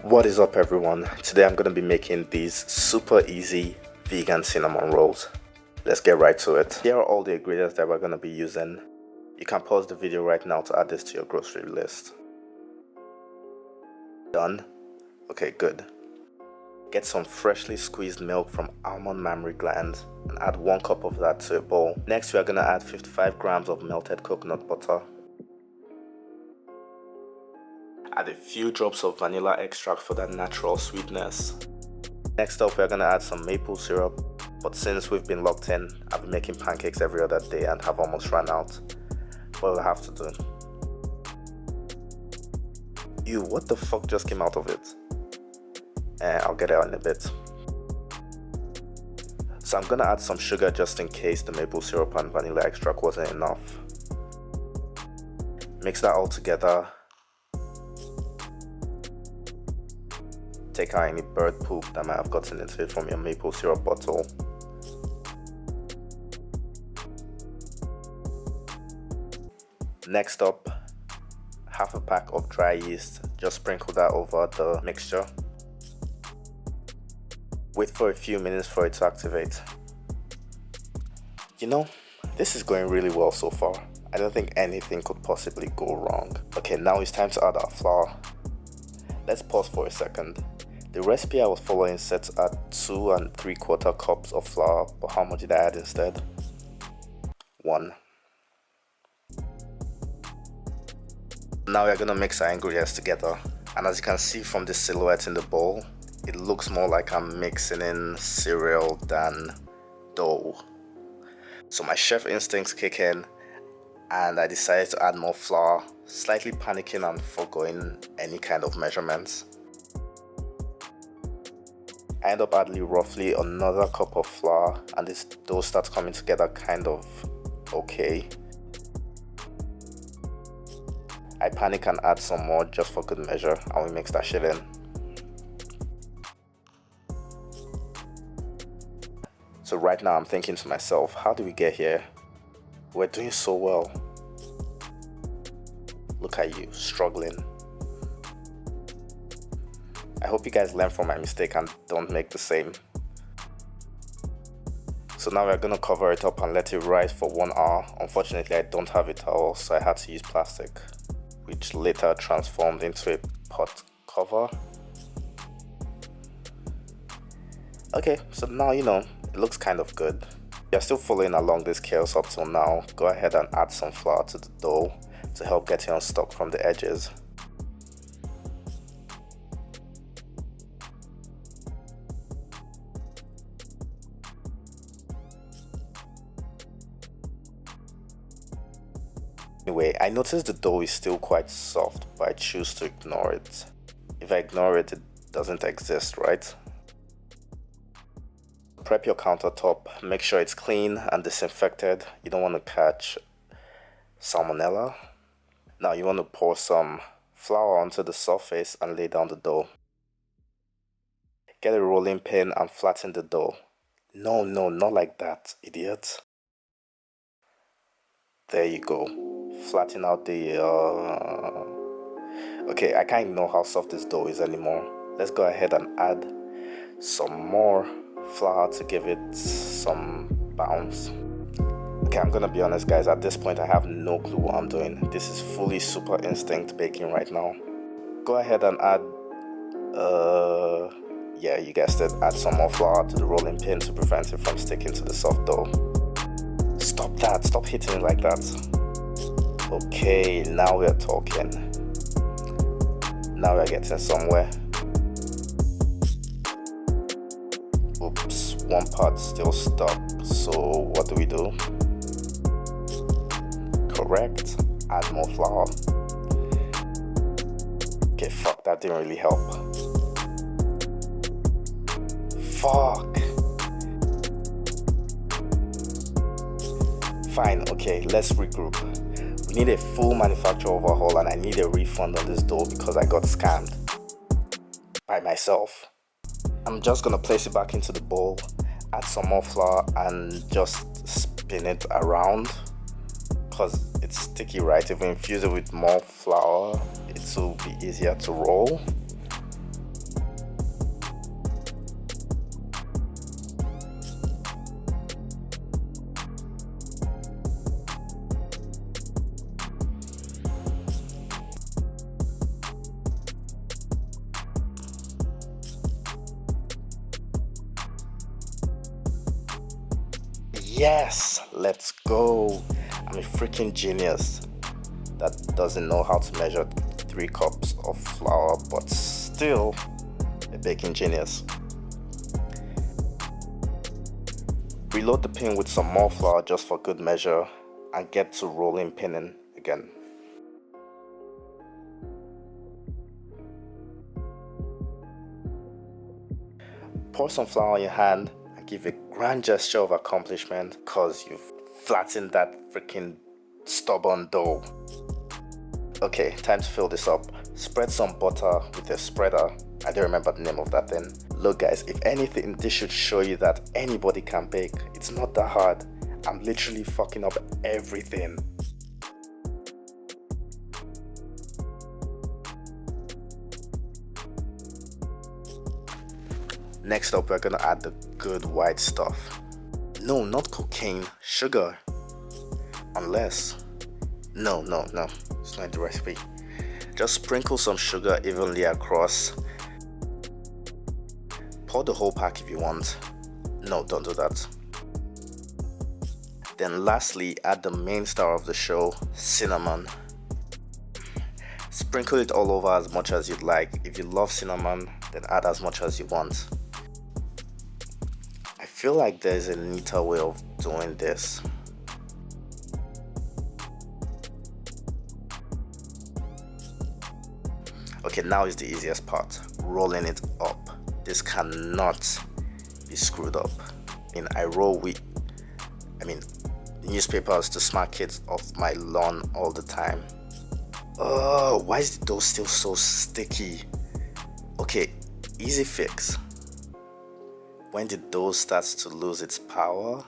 What is up everyone? Today I'm going to be making these super easy vegan cinnamon rolls. Let's get right to it. Here are all the ingredients that we're going to be using. You can pause the video right now to add this to your grocery list. Done? Okay, good. Get some freshly squeezed milk from almond mammary glands and add 1 cup of that to a bowl. Next we are going to add 55 grams of melted coconut butter. Add a few drops of vanilla extract for that natural sweetness. Next up, we're going to add some maple syrup, but since we've been locked in, I've been making pancakes every other day and have almost run out. What we'll have to do. Ew, what the fuck just came out of it? I'll get it out in a bit. So I'm going to add some sugar just in case the maple syrup and vanilla extract wasn't enough. Mix that all together. Take out any bird poop that might have gotten into it from your maple syrup bottle. Next up, half a pack of dry yeast. Just sprinkle that over the mixture. Wait for a few minutes for it to activate. You know, this is going really well so far. I don't think anything could possibly go wrong. Okay, now it's time to add our flour. Let's pause for a second. The recipe I was following sets at 2 3/4 cups of flour, but how much did I add instead? 1. Now we're gonna mix our ingredients together, and as you can see from the silhouette in the bowl, it looks more like I'm mixing in cereal than dough. So my chef instincts kick in, and I decided to add more flour, slightly panicking and forgoing any kind of measurements. I end up adding roughly another cup of flour, and this dough starts coming together kind of okay. I panic and add some more just for good measure, and we mix that shit in. So right now I'm thinking to myself, how do we get here? We're doing so well. Look at you, struggling. I hope you guys learn from my mistake and don't make the same. So now we're going to cover it up and let it rise for 1 hour. Unfortunately, I don't have a towel, so I had to use plastic, which later transformed into a pot cover. Okay, so now you know, it looks kind of good. If you're still following along this chaos up till now, go ahead and add some flour to the dough to help get it unstuck from the edges. Anyway, I noticed the dough is still quite soft, but I choose to ignore it. If I ignore it, it doesn't exist, right? Prep your countertop, make sure it's clean and disinfected. You don't want to catch salmonella. Now you want to pour some flour onto the surface and lay down the dough. Get a rolling pin and flatten the dough. No, not like that, idiot. There you go. Flatten out the okay, I can't know how soft this dough is anymore. Let's go ahead and add some more flour to give it some bounce. Okay, I'm gonna be honest guys, at this point I have no clue what I'm doing. This is fully super instinct baking right now. Go ahead and add yeah, you guessed it, add some more flour to the rolling pin to prevent it from sticking to the soft dough. Stop that, stop hitting it like that. Okay, now we're talking. Now we're getting somewhere. Oops, one part still stuck. So what do we do? Correct, add more flour. Okay, fuck, that didn't really help. Fuck. Fine, okay, let's regroup. We need a full manufacturer overhaul and I need a refund on this dough because I got scammed by myself. I'm just gonna place it back into the bowl, add some more flour and just spin it around because it's sticky, right? If we infuse it with more flour, it will be easier to roll. Yes, let's go. I'm a freaking genius that doesn't know how to measure 3 cups of flour, but still a baking genius. Reload the pin with some more flour just for good measure and get to rolling pinning again. Pour some flour on your hand and give a grand gesture of accomplishment because you've flattened that freaking stubborn dough. Okay, time to fill this up. Spread some butter with a spreader. I don't remember the name of that thing. Look guys, if anything, this should show you that anybody can bake. It's not that hard. I'm literally fucking up everything. Next up, we're gonna add the good white stuff. No, not cocaine, sugar. Unless, no, it's not in the recipe. Just sprinkle some sugar evenly across. Pour the whole pack if you want. No, don't do that. Then lastly, add the main star of the show, cinnamon. Sprinkle it all over as much as you'd like. If you love cinnamon, then add as much as you want. I feel like there's a neater way of doing this. Okay, now is the easiest part, rolling it up. This cannot be screwed up. I roll newspapers to smart kids off my lawn all the time. Oh, why is the dough still so sticky? Okay, easy fix. When the dough starts to lose its power,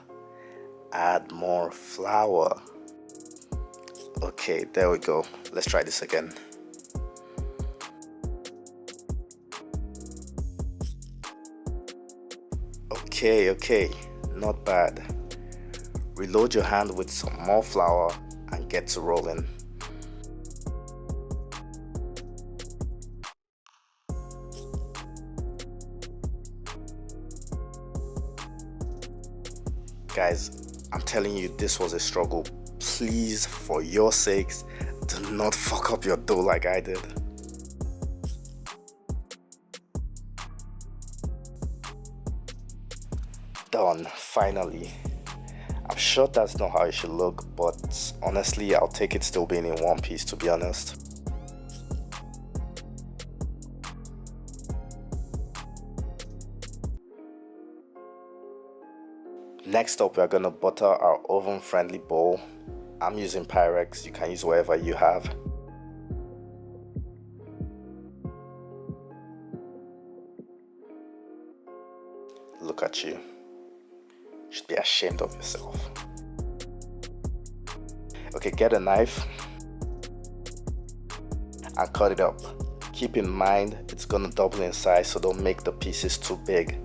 add more flour. Okay, there we go. Let's try this again. Okay, not bad. Reload your hand with some more flour and get to rolling. Guys, I'm telling you, this was a struggle. Please, for your sakes, do not fuck up your dough like I did. Done, finally. I'm sure that's not how it should look, but honestly, I'll take it still being in one piece, to be honest. Next up, we're gonna butter our oven-friendly bowl. I'm using Pyrex, you can use whatever you have. Look at you. You should be ashamed of yourself. Okay, get a knife and cut it up. Keep in mind, it's gonna double in size, so don't make the pieces too big.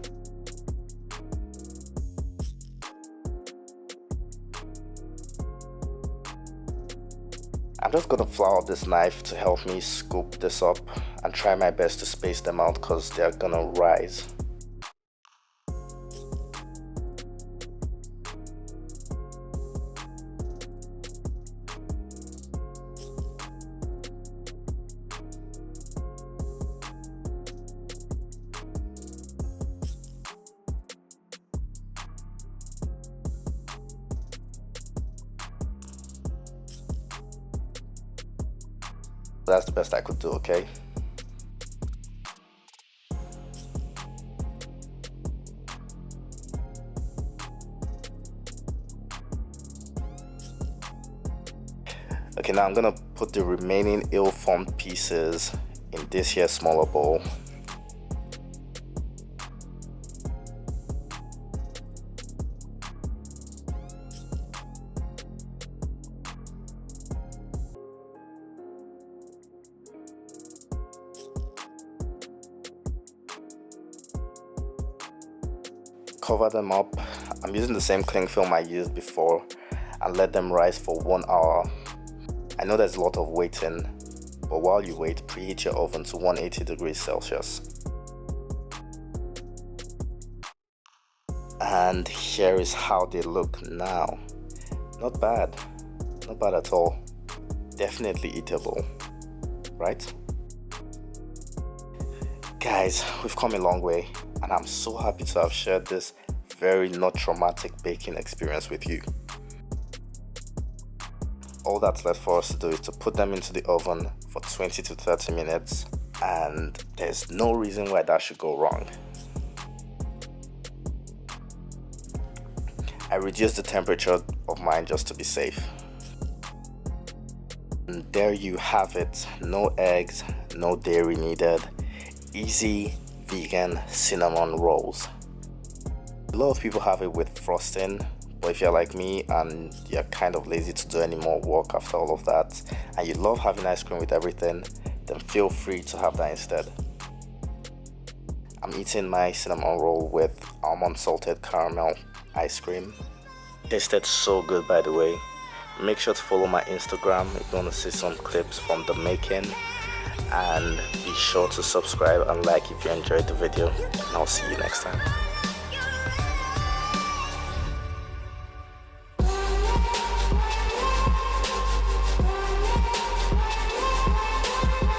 I'm just gonna flour this knife to help me scoop this up and try my best to space them out because they're gonna rise. That's the best I could do, okay? Okay, now I'm gonna put the remaining ill-formed pieces in this here smaller bowl. Cover them up. I'm using the same cling film I used before and let them rise for 1 hour. I know there's a lot of waiting, but while you wait, preheat your oven to 180 degrees Celsius. And here is how they look now. Not bad at all. Definitely eatable, right? Guys, we've come a long way, and I'm so happy to have shared this very not traumatic baking experience with you. All that's left for us to do is to put them into the oven for 20 to 30 minutes, and there's no reason why that should go wrong. I reduced the temperature of mine just to be safe. And there you have it. No eggs, no dairy needed. Easy vegan cinnamon rolls. A lot of people have it with frosting, but if you're like me and you're kind of lazy to do any more work after all of that, and you love having ice cream with everything, then feel free to have that instead. I'm eating my cinnamon roll with almond salted caramel ice cream. Tasted so good, by the way. Make sure to follow my Instagram if you want to see some clips from the making, and be sure to subscribe and like if you enjoyed the video, and I'll see you next time.